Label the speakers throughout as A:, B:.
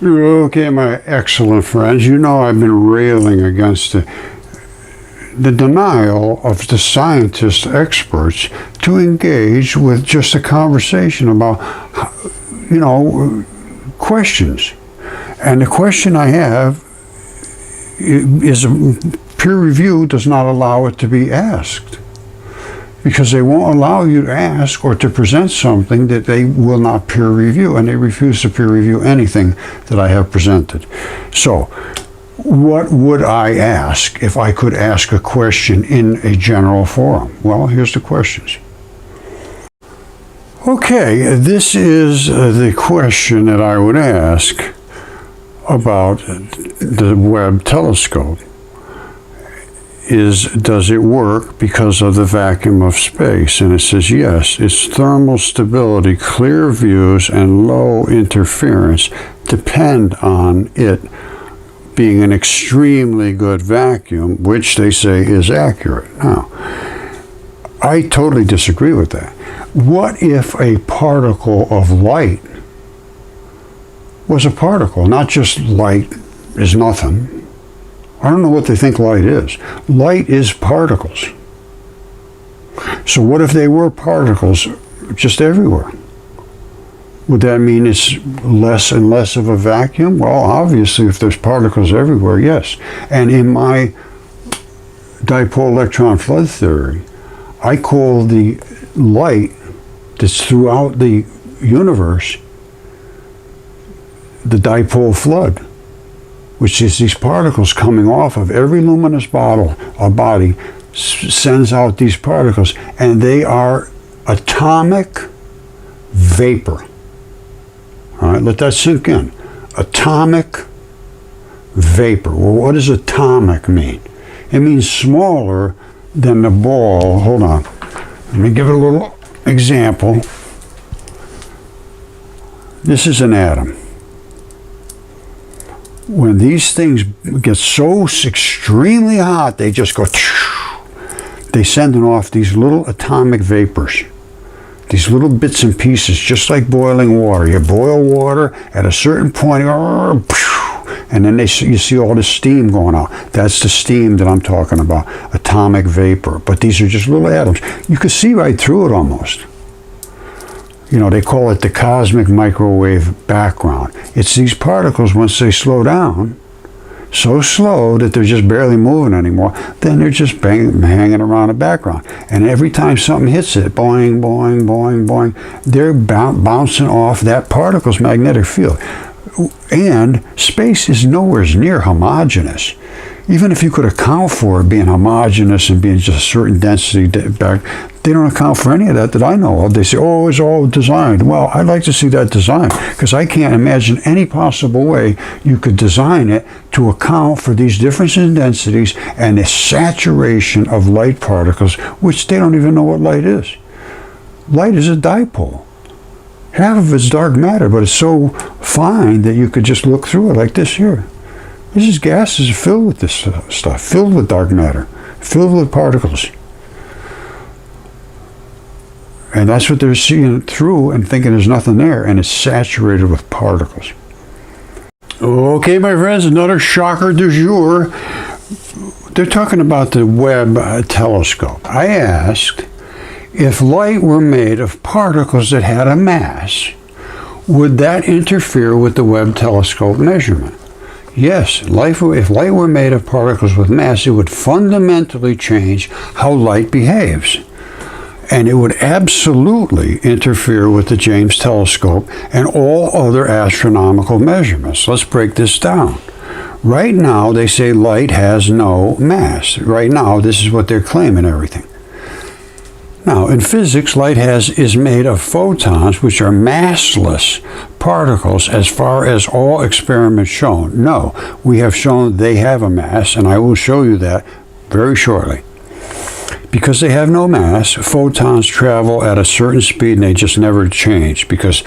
A: Okay, my excellent friends, you know I've been railing against the denial of the scientists, experts, to engage with just a conversation about, questions. And the question I have is peer review does not allow it to be asked, because they won't allow you to ask or to present something that they will not peer review, and they refuse to peer review anything that I have presented. So, what would I ask if I could ask a question in a general forum? Well, here's the questions. Okay, this is the question that I would ask about the Webb Telescope. Does it work because of the vacuum of space? And it says yes. Its thermal stability, clear views, and low interference depend on it being an extremely good vacuum, which they say is accurate. Now, I totally disagree with that. What if a particle of light was a particle, not just light is nothing? I don't know what they think light is. Light is particles. So what if they were particles just everywhere? Would that mean it's less and less of a vacuum? Well, obviously, if there's particles everywhere, yes. And in my Dipole Electron Flood Theory, I call the light that's throughout the universe the dipole flood, which is these particles coming off of every luminous body sends out these particles, and they are atomic vapor. All right, let that sink in. Atomic vapor. Well, what does atomic mean? It means smaller than the ball. Hold on. Let me give it a little example. This is an atom. When these things get so extremely hot, they just go, they send off these little atomic vapors, these little bits and pieces, just like boiling water. You boil water at a certain point, and then you see all this steam going out. That's the steam that I'm talking about, atomic vapor. But these are just little atoms. You can see right through it almost. They call it the cosmic microwave background. It's these particles, once they slow down, so slow that they're just barely moving anymore, then they're just hanging around the background. And every time something hits it, boing, boing, boing, boing, they're bouncing off that particle's magnetic field. And space is nowhere near homogeneous. Even if you could account for it being homogeneous and being just a certain density back, they don't account for any of that I know of. They say, oh, it's all designed. Well, I'd like to see that design, because I can't imagine any possible way you could design it to account for these differences in densities and the saturation of light particles, which they don't even know what light is. Light is a dipole. Half of it's dark matter, but it's so fine that you could just look through it like this here. These gases are filled with this stuff, filled with dark matter, filled with particles. And that's what they're seeing through and thinking there's nothing there, and it's saturated with particles. Okay, my friends, another shocker du jour. They're talking about the Webb Telescope. I asked, if light were made of particles that had a mass, would that interfere with the Webb Telescope measurement? Yes, if light were made of particles with mass, it would fundamentally change how light behaves. And it would absolutely interfere with the James Telescope and all other astronomical measurements. Let's break this down. Right now, they say light has no mass. Right now, this is what they're claiming, everything. Now, in physics, light is made of photons, which are massless particles as far as all experiments shown. No, we have shown they have a mass, and I will show you that very shortly. Because they have no mass, photons travel at a certain speed and they just never change because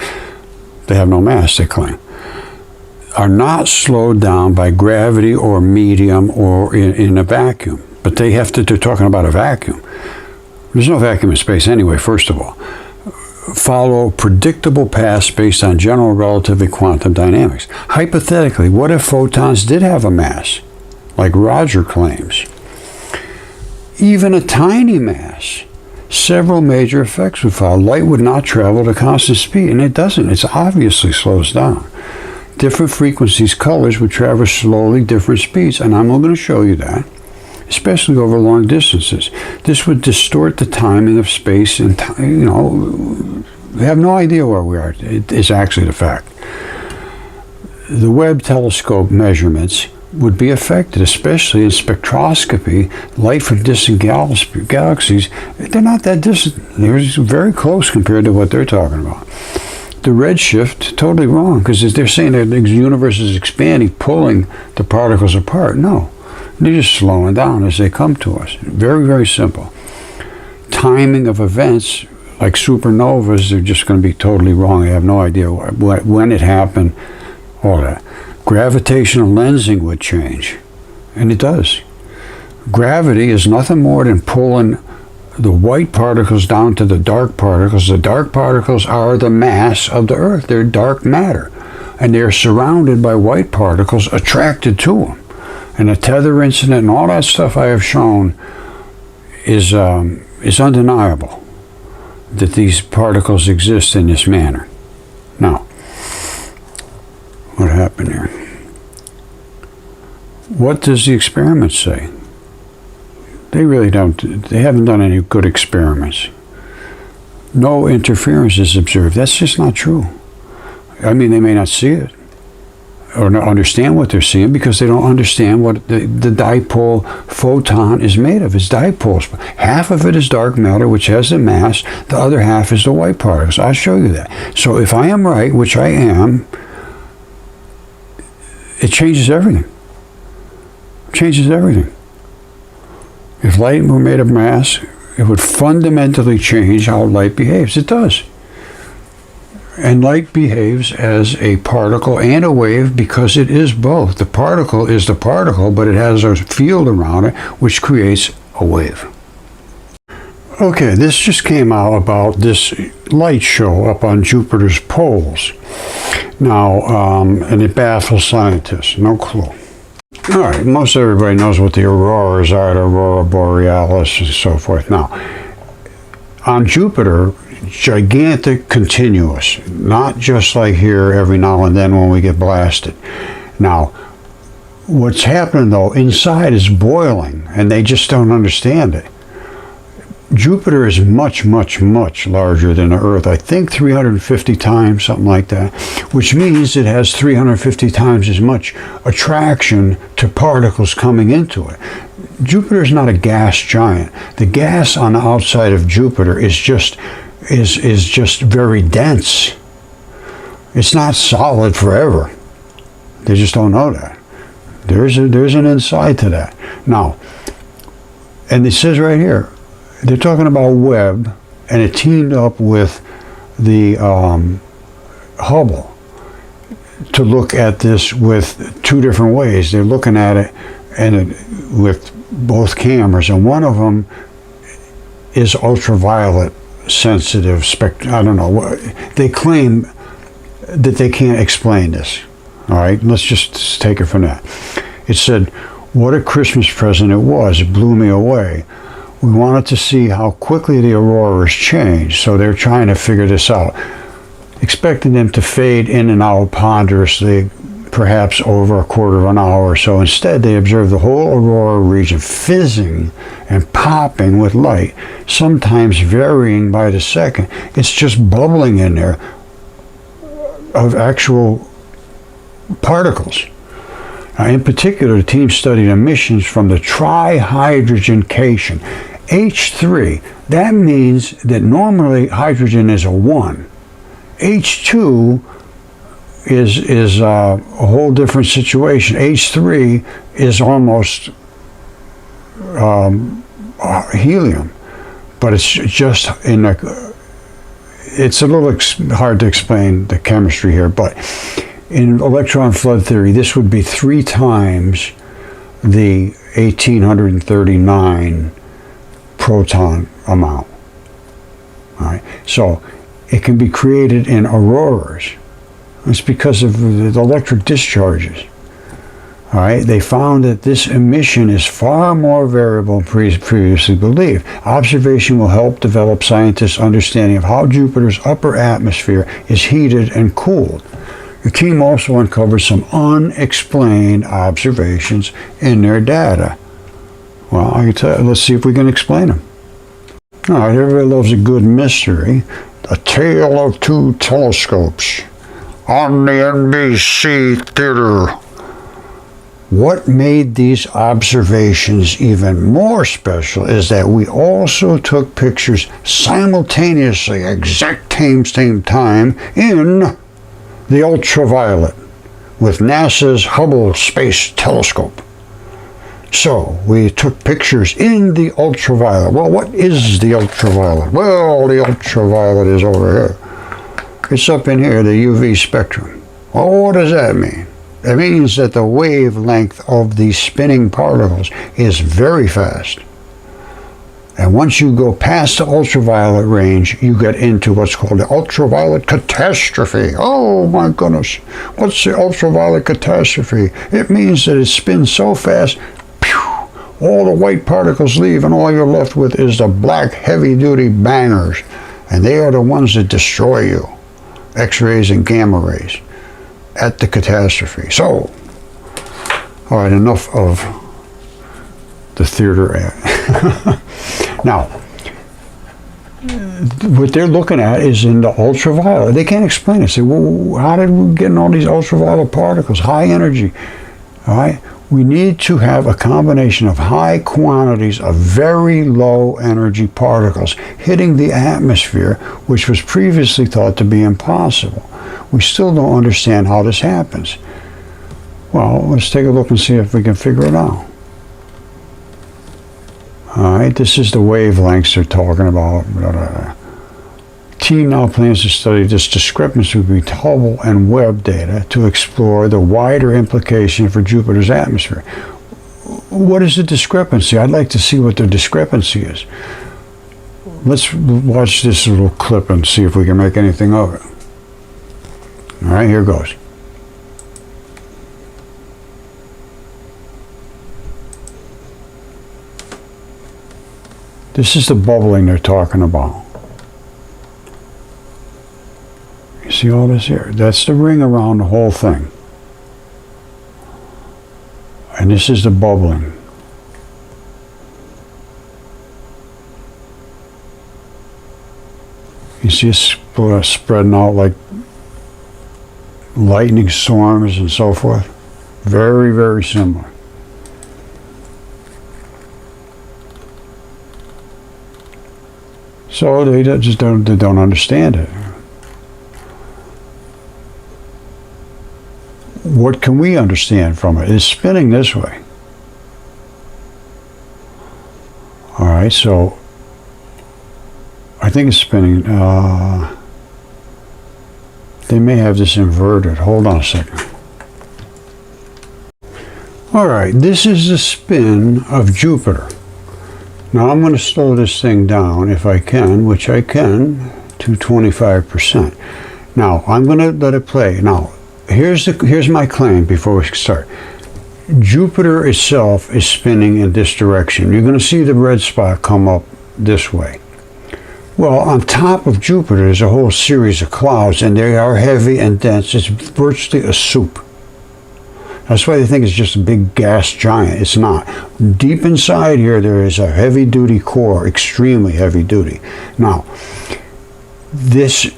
A: they have no mass, they claim. Are not slowed down by gravity or medium or in a vacuum. But they're talking about a vacuum. There's no vacuum in space anyway, first of all. follow predictable paths based on general relativity quantum dynamics. Hypothetically, what if photons did have a mass, like Roger claims? Even a tiny mass, several major effects would follow. Light would not travel at a constant speed, and it doesn't. It obviously slows down. Different frequencies, colors would travel slowly, different speeds, and I'm going to show you that, especially over long distances. This would distort the timing of space and time. You know, we have no idea where we are. It is actually the fact. The Webb Telescope measurements would be affected, especially in spectroscopy. Light from distant galaxies, they're not that distant. They're very close compared to what they're talking about. The redshift, totally wrong, because they're saying that the universe is expanding, pulling the particles apart. No, they're just slowing down as they come to us. Very, very simple. Timing of events, like supernovas, they're just going to be totally wrong. I have no idea when it happened, all that. Gravitational lensing would change, and it does. Gravity is nothing more than pulling the white particles down to the dark particles. The dark particles are the mass of the Earth. They're dark matter, and they're surrounded by white particles attracted to them. And the tether incident and all that stuff I have shown is undeniable, that these particles exist in this manner. Now, what happened here? What does the experiment say? They really don't. They haven't done any good experiments. No interference is observed. That's just not true. I mean, they may not see it or not understand what they're seeing because they don't understand what the dipole photon is made of. It's dipoles. Half of it is dark matter, which has the mass. The other half is the white particles. I'll show you that. So if I am right, which I am, it changes everything. It changes everything. If light were made of mass, it would fundamentally change how light behaves. It does. And light behaves as a particle and a wave because it is both. The particle is the particle, but it has a field around it which creates a wave. Okay, this just came out about this light show up on Jupiter's poles. Now, and it baffles scientists. No clue. All right, most everybody knows what the auroras are, the aurora borealis and so forth. Now, on Jupiter, gigantic continuous, not just like here every now and then when we get blasted. Now, what's happening though, inside is boiling, and they just don't understand it. Jupiter is much, much, much larger than the Earth. I think 350 times, something like that, which means it has 350 times as much attraction to particles coming into it. Jupiter is not a gas giant. The gas on the outside of Jupiter is just very dense. It's not solid forever. They just don't know that. There's an inside to that. Now, and it says right here, they're talking about Webb, and it teamed up with the Hubble to look at this with two different ways. They're looking at it with both cameras, and one of them is ultraviolet sensitive I don't know. They claim that they can't explain this. All right, let's just take it from that. It said, what a Christmas present it was. It blew me away. We wanted to see how quickly the auroras change, so they're trying to figure this out. Expecting them to fade in and out ponderously, perhaps over a quarter of an hour or so. Instead, they observed the whole aurora region fizzing and popping with light, sometimes varying by the second. It's just bubbling in there of actual particles. Now, in particular, the team studied emissions from the trihydrogen cation. H3, that means that normally hydrogen is a 1. H2 is a whole different situation. H3 is almost helium, but it's just it's a little hard to explain the chemistry here, but in electron flood theory, this would be 3 times the 1839 proton amount. All right. So it can be created in auroras. It's because of the electric discharges. All right, they found that this emission is far more variable than previously believed. Observation will help develop scientists' understanding of how Jupiter's upper atmosphere is heated and cooled. The team also uncovered some unexplained observations in their data. Well, I can tell you, let's see if we can explain them. All right, everybody loves a good mystery. The Tale of Two Telescopes on the NBC Theater. What made these observations even more special is that we also took pictures simultaneously, exact same time, in the ultraviolet with NASA's Hubble Space Telescope. So we took pictures in the ultraviolet. Well, what is the ultraviolet? Well, the ultraviolet is over here. It's up in here, the UV spectrum. Well, what does that mean? It means that the wavelength of these spinning particles is very fast. And once you go past the ultraviolet range, you get into what's called the ultraviolet catastrophe. Oh my goodness, what's the ultraviolet catastrophe? It means that it spins so fast, all the white particles leave and all you're left with is the black heavy-duty bangers. And they are the ones that destroy you. X-rays and gamma rays at the catastrophe. So, all right, enough of the theater ad. Now, what they're looking at is in the ultraviolet. They can't explain it. Say, well, how did we get in all these ultraviolet particles? High energy. All right? We need to have a combination of high quantities of very low energy particles hitting the atmosphere, which was previously thought to be impossible. We still don't understand how this happens. Well, let's take a look and see if we can figure it out. All right, this is the wavelengths they're talking about. Team now plans to study this discrepancy between Hubble and Webb data to explore the wider implication for Jupiter's atmosphere. What is the discrepancy? I'd like to see what the discrepancy is. Let's watch this little clip and see if we can make anything of it. All right, here goes. This is the bubbling they're talking about. You see all this here? That's the ring around the whole thing. And this is the bubbling. You see it spreading out like lightning storms and so forth. Very, very similar. So they just don't understand it. What can we understand from it? It's spinning this way. All right, so I think it's spinning. They may have this inverted. Hold on a second. All right, this is the spin of Jupiter. Now I'm going to slow this thing down if I can, which I can, to 25%. Now I'm going to let it play. Now here's my claim before we start. Jupiter itself is spinning in this direction. You're going to see the red spot come up this way. Well, on top of Jupiter there's a whole series of clouds, and they are heavy and dense. It's virtually a soup. That's why they think it's just a big gas giant. It's not. Deep inside here, there is a heavy-duty core, extremely heavy-duty. Now, this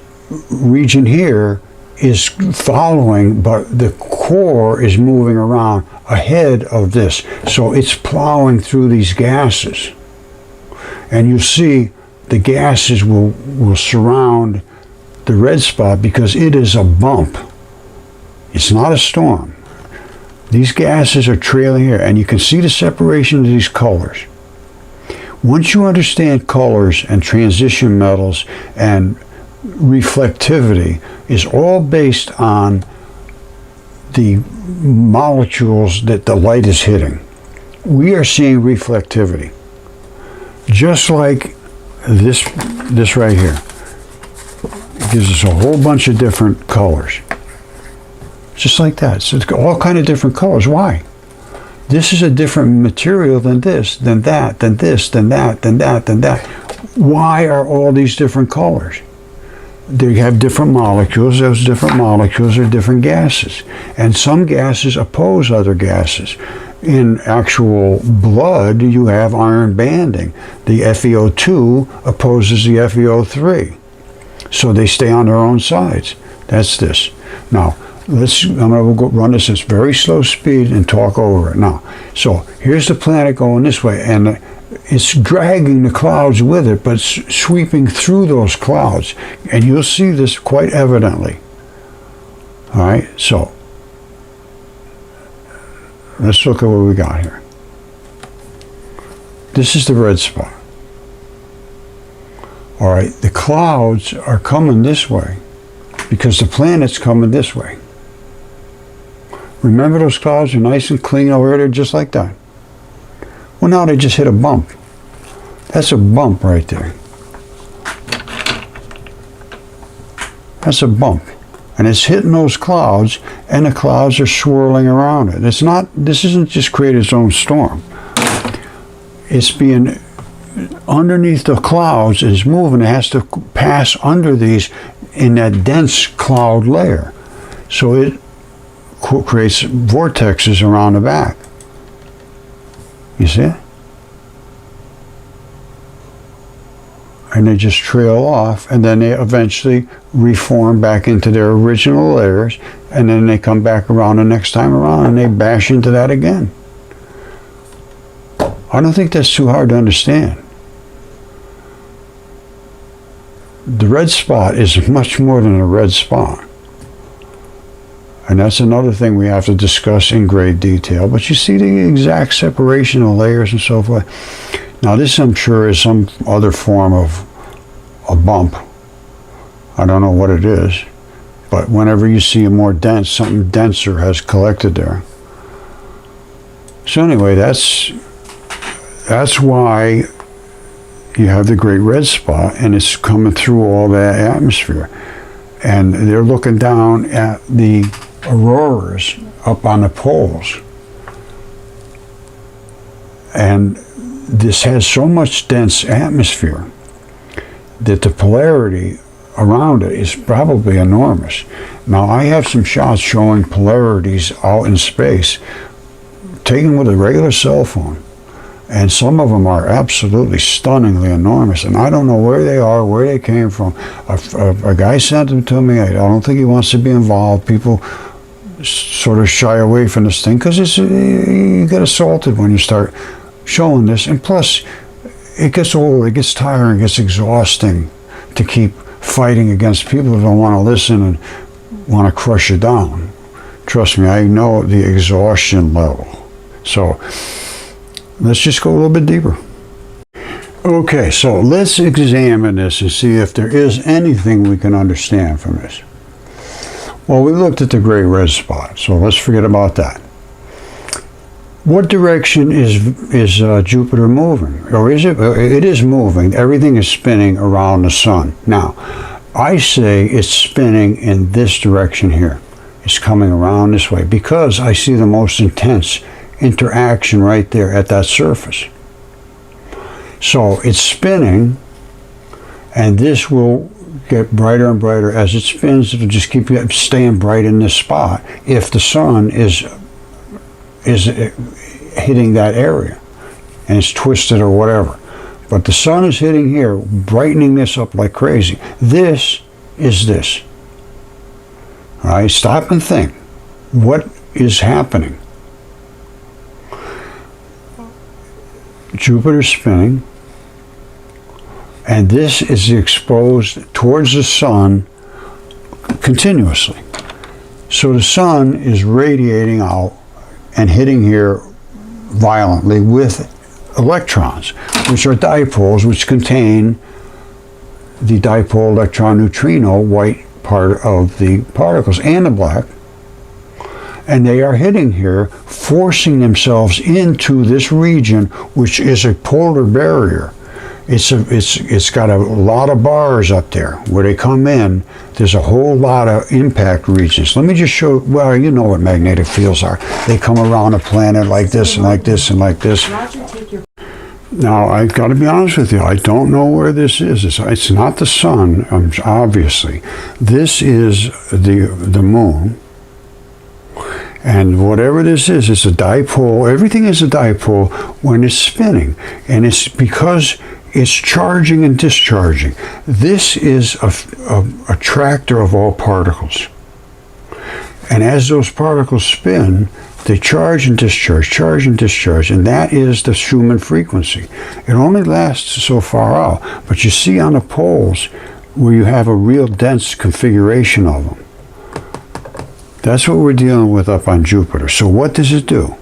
A: region here is following, but the core is moving around ahead of this. So it's plowing through these gases. And you see the gases will surround the red spot because it is a bump. It's not a storm. These gases are trailing here, and you can see the separation of these colors. Once you understand colors and transition metals and reflectivity is all based on the molecules that the light is hitting. We are seeing reflectivity. Just like this right here. gives us a whole bunch of different colors. Just like that. So it's all kind of different colors. Why? This is a different material than this, than that, than this, than that, than that, than that. Why are all these different colors? They have different molecules. Those different molecules are different gases. And some gases oppose other gases. In actual blood, you have iron banding. The FeO2 opposes the FeO3. So they stay on their own sides. That's this. Now, I'm going to run this at very slow speed and talk over it. Now, so here's the planet going this way, and it's dragging the clouds with it, but it's sweeping through those clouds. And you'll see this quite evidently. All right, so let's look at what we got here. This is the red spot. All right, the clouds are coming this way because the planet's coming this way. Remember those clouds are nice and clean over there, just like that. Well, now they just hit a bump. That's a bump right there. That's a bump. And it's hitting those clouds, and the clouds are swirling around it. It's not, this isn't just create its own storm. It's being underneath the clouds, it's moving. It has to pass under these in that dense cloud layer. So it creates vortexes around the back. You see it? And they just trail off, and then they eventually reform back into their original layers, and then they come back around the next time around and they bash into that again. I don't think that's too hard to understand. The red spot is much more than a red spot. And that's another thing we have to discuss in great detail. But you see the exact separation of layers and so forth. Now this, I'm sure, is some other form of a bump. I don't know what it is. But whenever you see a more dense, something denser has collected there. So anyway, that's why you have the great red spot, and it's coming through all that atmosphere. And they're looking down at the auroras up on the poles. And this has so much dense atmosphere that the polarity around it is probably enormous. Now, I have some shots showing polarities out in space taken with a regular cell phone. And some of them are absolutely stunningly enormous. And I don't know where they are, where they came from. A guy sent them to me. I don't think he wants to be involved. People sort of shy away from this thing because you get assaulted when you start showing this. And plus, it gets old, it gets tiring, it gets exhausting to keep fighting against people who don't want to listen and want to crush you down. Trust me, I know the exhaustion level. So let's just go a little bit deeper. Okay, so let's examine this and see if there is anything we can understand from this. Well, we looked at the great red spot, so let's forget about that. What direction is Jupiter moving? Or is it? It is moving. Everything is spinning around the sun. Now, I say it's spinning in this direction here. It's coming around this way because I see the most intense interaction right there at that surface. So it's spinning, and this will get brighter and brighter as it spins. It'll just keep staying bright in this spot if the sun is hitting that area and it's twisted or whatever. But the sun is hitting here, brightening this up like crazy. This is this. All right, stop and think. What is happening? Jupiter's spinning, and this is exposed towards the sun continuously. So the sun is radiating out and hitting here violently with electrons, which are dipoles, which contain the dipole electron neutrino white part of the particles and the black. And they are hitting here, forcing themselves into this region, which is a polar barrier. It's got a lot of bars up there. Where they come in, there's a whole lot of impact regions. Let me just show, well, you know what magnetic fields are. They come around a planet like this and like this and like this. Now, I've got to be honest with you, I don't know where this is. It's not the sun, obviously. This is the moon. And whatever this is, it's a dipole. Everything is a dipole when it's spinning. And it's because it's charging and discharging. This is a attractor of all particles. And as those particles spin, they charge and discharge, and that is the Schumann frequency. It only lasts so far out, but you see on the poles where you have a real dense configuration of them. That's what we're dealing with up on Jupiter. So what does it do?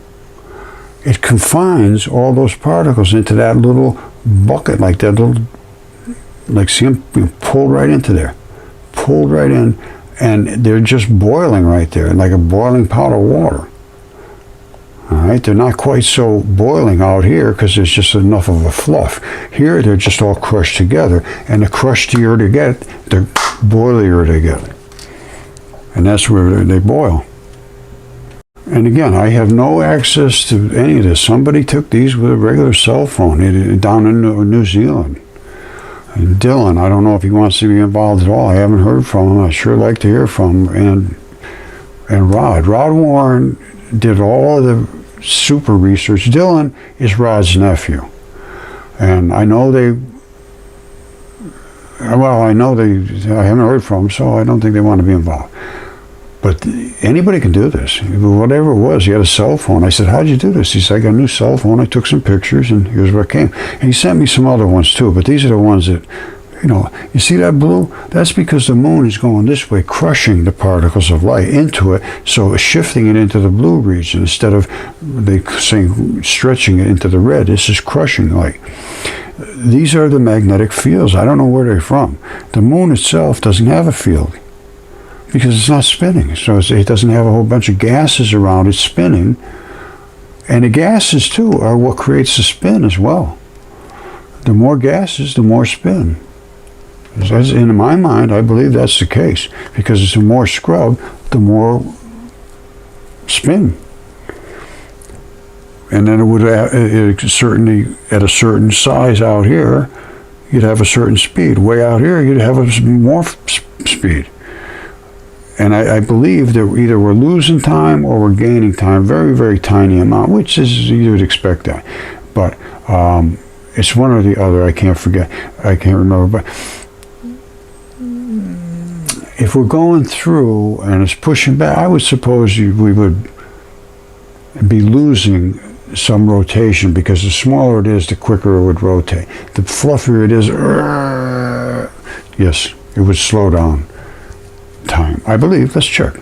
A: It confines all those particles into that little bucket, like that little, like see them pulled right into there, pulled right in, and they're just boiling right there, like a boiling pot of water. All right, they're not quite so boiling out here because there's just enough of a fluff. Here, they're just all crushed together, and the crustier they get, the boilier they get. And that's where they boil. And again, I have no access to any of this. Somebody took these with a regular cell phone down in New Zealand. And Dylan, I don't know if he wants to be involved at all. I haven't heard from him. I'd sure like to hear from him. And Rod Warren did all of the super research. Dylan is Rod's nephew. And I know I haven't heard from them, so I don't think they want to be involved. But anybody can do this. Whatever it was, he had a cell phone. I said, how'd you do this? He said, I got a new cell phone. I took some pictures, and here's what came. And he sent me some other ones, too. But these are the ones that, you see that blue? That's because the moon is going this way, crushing the particles of light into it, so it's shifting it into the blue region instead of, they saying, stretching it into the red. This is crushing light. These are the magnetic fields. I don't know where they're from. The moon itself doesn't have a field because it's not spinning. So it doesn't have a whole bunch of gases around it spinning. And the gases, too, are what creates the spin as well. The more gases, the more spin. In my mind, I believe that's the case because it's the more scrub, the more spin. And then it certainly, at a certain size out here, you'd have a certain speed. Way out here, you'd have a more speed. And I believe that either we're losing time or we're gaining time, very, very tiny amount, which is, you'd expect that. But it's one or the other, I can't remember. But if we're going through and it's pushing back, I would suppose we would be losing some rotation because the smaller it is, the quicker it would rotate. The fluffier it is, yes, it would slow down time. I believe. Let's check.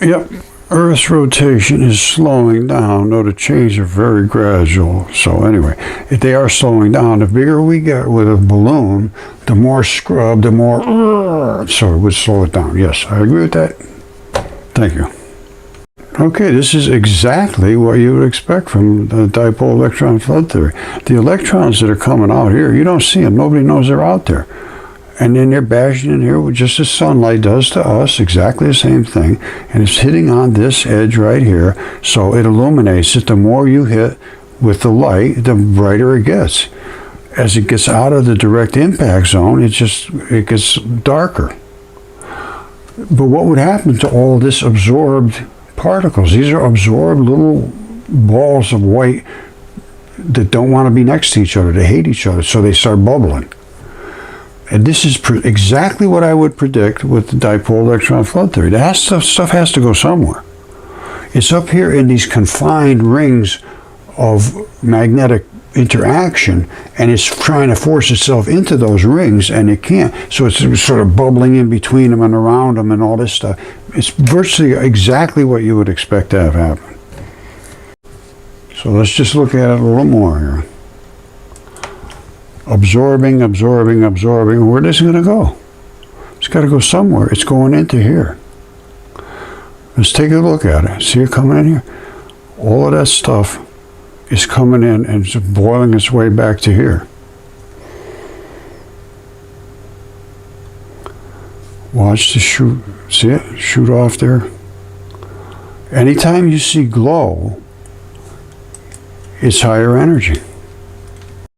A: Yep. Earth's rotation is slowing down, though the changes are very gradual. So anyway, if they are slowing down, the bigger we get with a balloon, the more scrub, the more, so it would slow it down. Yes, I agree with that. Thank you. Okay, this is exactly what you would expect from the Dipole Electron Flood Theory. The electrons that are coming out here, you don't see them. Nobody knows they're out there. And then they're bashing in here just as sunlight does to us, exactly the same thing. And it's hitting on this edge right here, so it illuminates it. The more you hit with the light, the brighter it gets. As it gets out of the direct impact zone, it gets darker. But what would happen to all this absorbed particles? These are absorbed little balls of white that don't want to be next to each other. They hate each other, so they start bubbling. And this is exactly what I would predict with the Dipole Electron Flood Theory. That stuff has to go somewhere. It's up here in these confined rings of magnetic interaction, and it's trying to force itself into those rings, and it can't. So it's sort of bubbling in between them and around them and all this stuff. It's virtually exactly what you would expect to have happen. So let's just look at it a little more here. Absorbing. Where is it going to go? It's got to go somewhere. It's going into here. Let's take a look at it. See it coming in here? All of that stuff is coming in and it's boiling its way back to here. Watch the shoot. See it? Shoot off there. Anytime you see glow, it's higher energy.